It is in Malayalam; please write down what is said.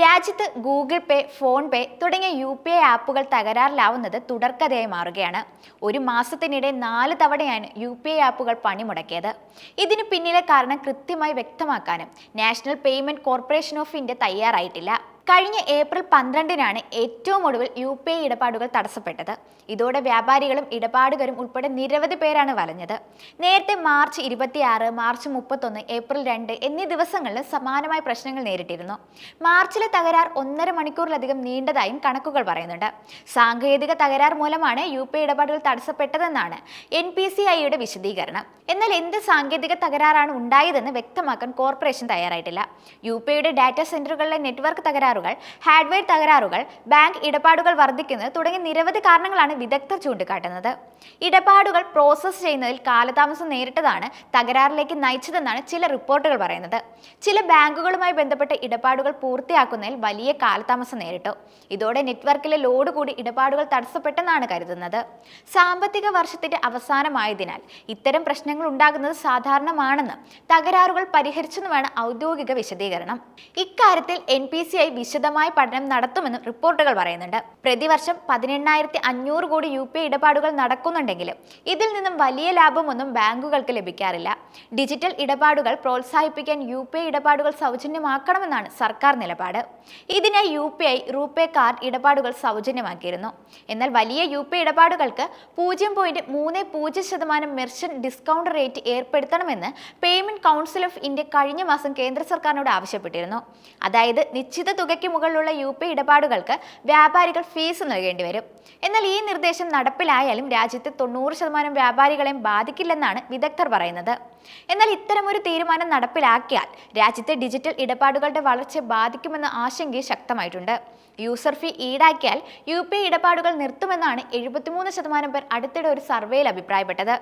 രാജ്യത്ത് ഗൂഗിൾ പേ, ഫോൺ പേ തുടങ്ങിയ UPI ആപ്പുകൾ തകരാറിലാവുന്നത് തുടർക്കഥയായി മാറുകയാണ്. ഒരു മാസത്തിനിടെ 4 തവണയാണ് UPI ആപ്പുകൾ പണിമുടക്കിയത്. ഇതിന് പിന്നിലെ കാരണം കൃത്യമായി വ്യക്തമാക്കാനും national payment corporation of India തയ്യാറായിട്ടില്ല. കഴിഞ്ഞ ഏപ്രിൽ 12-നാണ് ഏറ്റവും ഒടുവിൽ UPI ഇടപാടുകൾ തടസ്സപ്പെട്ടത്. ഇതോടെ വ്യാപാരികളും ഇടപാടുകാരും ഉൾപ്പെടെ നിരവധി പേരാണ് വലഞ്ഞത്. നേരത്തെ മാർച്ച് 26, മാർച്ച് 31, ഏപ്രിൽ 2 എന്നീ ദിവസങ്ങളിൽ സമാനമായ പ്രശ്നങ്ങൾ നേരിട്ടിരുന്നു. മാർച്ചിലെ തകരാർ 1.5 മണിക്കൂറിലധികം നീണ്ടതായും കണക്കുകൾ പറയുന്നുണ്ട്. സാങ്കേതിക തകരാർ മൂലമാണ് UPI ഇടപാടുകൾ തടസ്സപ്പെട്ടതെന്നാണ് NPCIയുടെ വിശദീകരണം. എന്നാൽ എന്ത് സാങ്കേതിക തകരാറാണ് ഉണ്ടായതെന്ന് വ്യക്തമാക്കാൻ കോർപ്പറേഷൻ തയ്യാറായിട്ടില്ല. UPIയുടെ ഡാറ്റാ സെന്ററുകളിലെ നെറ്റ്വർക്ക് തകരാറുകൾ, ഹാർഡ്വെയർ തകരാറുകൾ, ബാങ്ക് ഇടപാടുകൾ വർദ്ധിക്കുന്നത് തുടങ്ങിയ നിരവധി കാരണങ്ങളാണ് വിദഗ്ധർ ചൂണ്ടിക്കാട്ടുന്നത്. ഇടപാടുകൾ പ്രോസസ്സ് ചെയ്യുന്നതിൽ കാലതാമസം നേരിട്ടതാണ് തകരാറിലേക്ക് നയിച്ചതെന്നാണ് ചില റിപ്പോർട്ടുകൾ പറയുന്നത്. ചില ബാങ്കുകളുമായി ബന്ധപ്പെട്ട ഇടപാടുകൾ പൂർത്തിയാക്കുന്നതിൽ വലിയ കാലതാമസം നേരിട്ടു. ഇതോടെ നെറ്റ്വർക്കിലെ ലോഡ് കൂടി ഇടപാടുകൾ തടസ്സപ്പെട്ടെന്നാണ് കരുതുന്നത്. സാമ്പത്തിക വർഷത്തിന്റെ അവസാനമായതിനാൽ ഇത്തരം പ്രശ്നങ്ങൾ ഉണ്ടാകുന്നത് സാധാരണമാണെന്ന് തകരാറുകൾ പരിഹരിച്ചെന്നുമാണ് ഔദ്യോഗിക വിശദീകരണം. ഇക്കാര്യത്തിൽ NPCI വിശദമായ പഠനം നടത്തുമെന്നും റിപ്പോർട്ടുകൾ പറയുന്നുണ്ട്. പ്രതിവർഷം 18,500 കോടി UPI ഇടപാടുകൾ നടക്കുന്നുണ്ടെങ്കിലും ഇതിൽ നിന്നും വലിയ ലാഭമൊന്നും ബാങ്കുകൾക്ക് ലഭിക്കാറില്ല. ഡിജിറ്റൽ ഇടപാടുകൾ പ്രോത്സാഹിപ്പിക്കാൻ UPI ഇടപാടുകൾ സൗജന്യമാക്കണമെന്നാണ് സർക്കാർ നിലപാട്. ഇതിനായി UPI, റൂപേ കാർഡ് ഇടപാടുകൾ സൗജന്യമാക്കിയിരുന്നു. എന്നാൽ വലിയ UPI ഇടപാടുകൾക്ക് 0.30% മെർച്ചന്റ് ഡിസ്കൗണ്ട് റേറ്റ് ഏർപ്പെടുത്തണമെന്ന് പേയ്മെന്റ് കൗൺസിൽ ഓഫ് ഇന്ത്യ കഴിഞ്ഞ മാസം കേന്ദ്ര സർക്കാരിനോട് ആവശ്യപ്പെട്ടിരുന്നു. അതായത് നിശ്ചിത തുകയ്ക്ക് മുകളിലുള്ള UPI ഇടപാടുകൾക്ക് വ്യാപാരികൾ ഫീസ് നൽകേണ്ടി വരും. എന്നാൽ ഈ നിർദ്ദേശം നടപ്പിലായാലും രാജ്യത്തെ 90% വ്യാപാരികളെയും ബാധിക്കില്ലെന്നാണ് വിദഗ്ധർ പറയുന്നത്. എന്നാൽ ഇത്തരമൊരു തീരുമാനം നടപ്പിലാക്കിയാൽ രാജ്യത്തെ ഡിജിറ്റൽ ഇടപാടുകളുടെ വളർച്ചയെ ബാധിക്കുമെന്ന ആശങ്ക ശക്തമായിട്ടുണ്ട്. യൂസർ ഫീ ഈടാക്കിയാൽ UPI ഇടപാടുകൾ നിർത്തുമെന്നാണ് 73% പേർ അടുത്തിടെ ഒരു സർവേയിൽ അഭിപ്രായപ്പെട്ടത്.